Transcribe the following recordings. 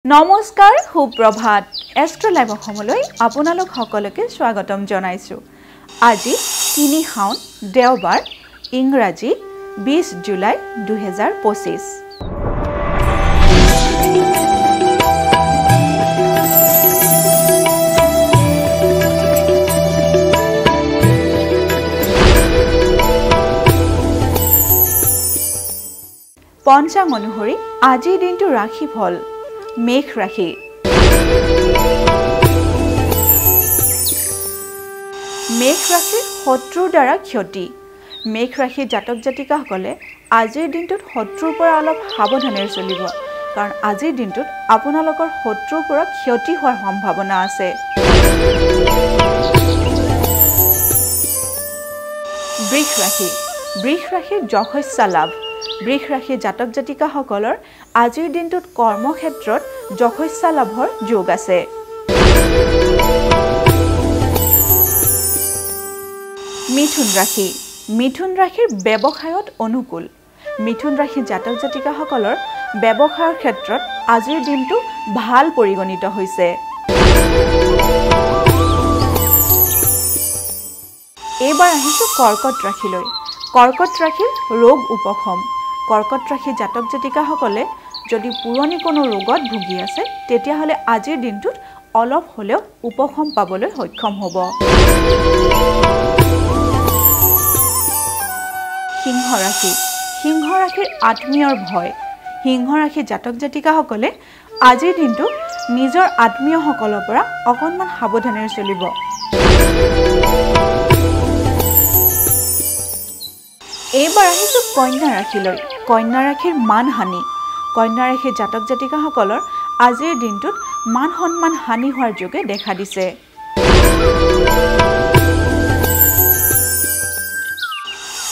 নমস্কাৰ সুপ্ৰভাত Astro live অসমলৈ আপোনালোক সকলোকে স্বাগতম জনাইছো। আজি ৩ শাওন দেওবাৰ ইংৰাজী ২০ জুলাই ২০২৫। পঞ্চাং অনুসৰি আজিৰ দিনটো ৰাশিফল মেঘ ৰাশি। মেঘ ৰাশিৰ শত্ৰুৰ দ্বাৰা ক্ষতি। মেঘ ৰাশিৰ জাতক জাতিকাসকলে আজিৰ দিনটোত শত্ৰুৰ পৰা অলপ সাৱধানেৰে চলিব, কাৰণ আজিৰ দিনটোত আপোনালোকৰ শত্ৰুৰ পৰা ক্ষতি হোৱাৰ সম্ভাৱনা আছে। বৃষ ৰাশি। বৃষ ৰাশিৰ যশস্যা লাভ। বৃষ ৰাশিৰ জাতক জাতিকাসকলৰ আজিৰ দিনটোত কৰ্মক্ষেত্ৰত যশস্যা লাভৰ যোগ আছে। মিথুন ৰাশি। মিথুন ৰাশিৰ ব্যৱসায়ত অনুকূল। মিথুন ৰাশিৰ জাতক জাতিকাসকলৰ ব্যৱসায়ৰ ক্ষেত্ৰত আজিৰ দিনটো ভাল পৰিগণিত হৈছে। এইবাৰ আহিছো কৰ্কট ৰাশিলৈ। কৰ্কট ৰাশিৰ ৰোগ উপশম। কৰ্কট ৰাশিৰ জাতক জাতিকাসকলে যদি পুৰণি কোনো ৰোগত ভুগি আছে তেতিয়াহ'লে আজিৰ দিনটোত অলপ হ'লেও উপশম পাবলৈ সক্ষম হ'ব। সিংহ ৰাশি। সিংহ ৰাশিৰ আত্মীয়ৰ ভয়। সিংহ ৰাশিৰ জাতক জাতিকাসকলে আজিৰ দিনটো নিজৰ আত্মীয়সকলৰ পৰা অকণমান সাৱধানেৰে চলিব। এইবাৰ আহিছো কন্যা ৰাশিলৈ। কন্যা ৰাশিৰ মানহানি। কন্যা ৰাশিৰ জাতক জাতিকাসকলৰ আজিৰ দিনটোত মান সন্মান হানি হোৱাৰ যোগে দেখা দিছে।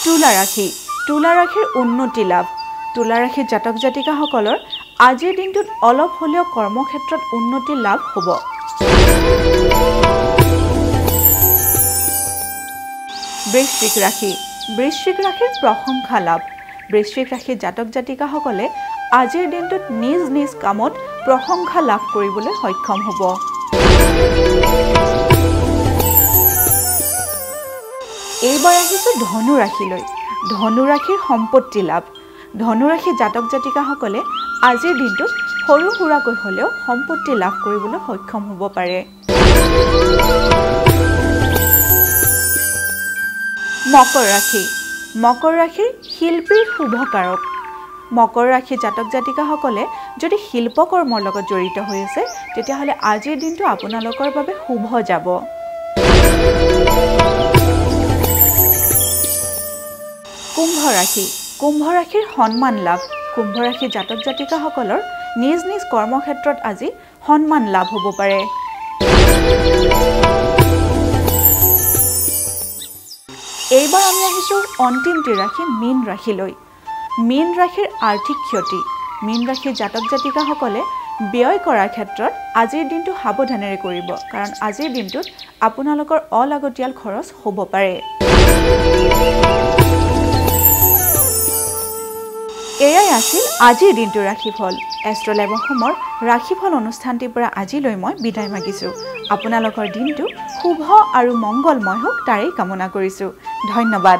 তুলা ৰাশি। তুলা ৰাশিৰ উন্নতি লাভ। তুলা ৰাশিৰ জাতক জাতিকাসকলৰ আজিৰ দিনটোত অলপ হ'লেও কৰ্মক্ষেত্ৰত উন্নতি লাভ হ'ব। বৃশ্চিক ৰাশি। বৃশ্চিক ৰাশিৰ প্ৰশংসা লাভ। বৃশ্চিক ৰাশিৰ জাতক জাতিকাসকলে আজিৰ দিনটোত নিজ নিজ কামত প্ৰশংসা লাভ কৰিবলৈ সক্ষম হ'ব। এইবাৰ আহিছো ধনু ৰাশিলৈ। ধনু ৰাশিৰ সম্পত্তি লাভ। ধনু ৰাশিৰ জাতক জাতিকাসকলে আজিৰ দিনটোত সৰু সুৰাকৈ হ'লেও সম্পত্তি লাভ কৰিবলৈ সক্ষম হ'ব পাৰে। মকৰ ৰাশি। মকৰ ৰাশিৰ শিল্পীৰ শুভকাৰক। মকৰ ৰাশিৰ জাতক জাতিকাসকলে যদি শিল্পকৰ্মৰ লগত জড়িত হৈ আছে তেতিয়াহ'লে আজিৰ দিনটো আপোনালোকৰ বাবে শুভ যাব। কুম্ভ ৰাশি। কুম্ভ ৰাশিৰ সন্মান লাভ। কুম্ভ ৰাশিৰ জাতক জাতিকাসকলৰ নিজ নিজ কৰ্মক্ষেত্ৰত আজি সন্মান লাভ হ'ব পাৰে। এইবাৰ আমি আহিছো অন্তিমটি ৰাশি মীন ৰাশিলৈ। মীন ৰাশিৰ আৰ্থিক ক্ষতি। মীন ৰাশিৰ জাতক জাতিকাসকলে ব্যয় কৰাৰ ক্ষেত্ৰত আজিৰ দিনটো সাৱধানেৰে কৰিব, কাৰণ আজিৰ দিনটোত আপোনালোকৰ অলাগতিয়াল খৰচ হ'ব পাৰে। এয়াই আছিল আজিৰ দিনটোৰ ৰাশিফল। এষ্ট্ৰো লাইভ অসমৰ ৰাশিফল অনুষ্ঠানটিৰ পৰা আজিলৈ মই বিদায় মাগিছোঁ। আপোনালোকৰ দিনটো শুভ আৰু মংগলময় হওক তাৰেই কামনা কৰিছোঁ। ধন্যবাদ।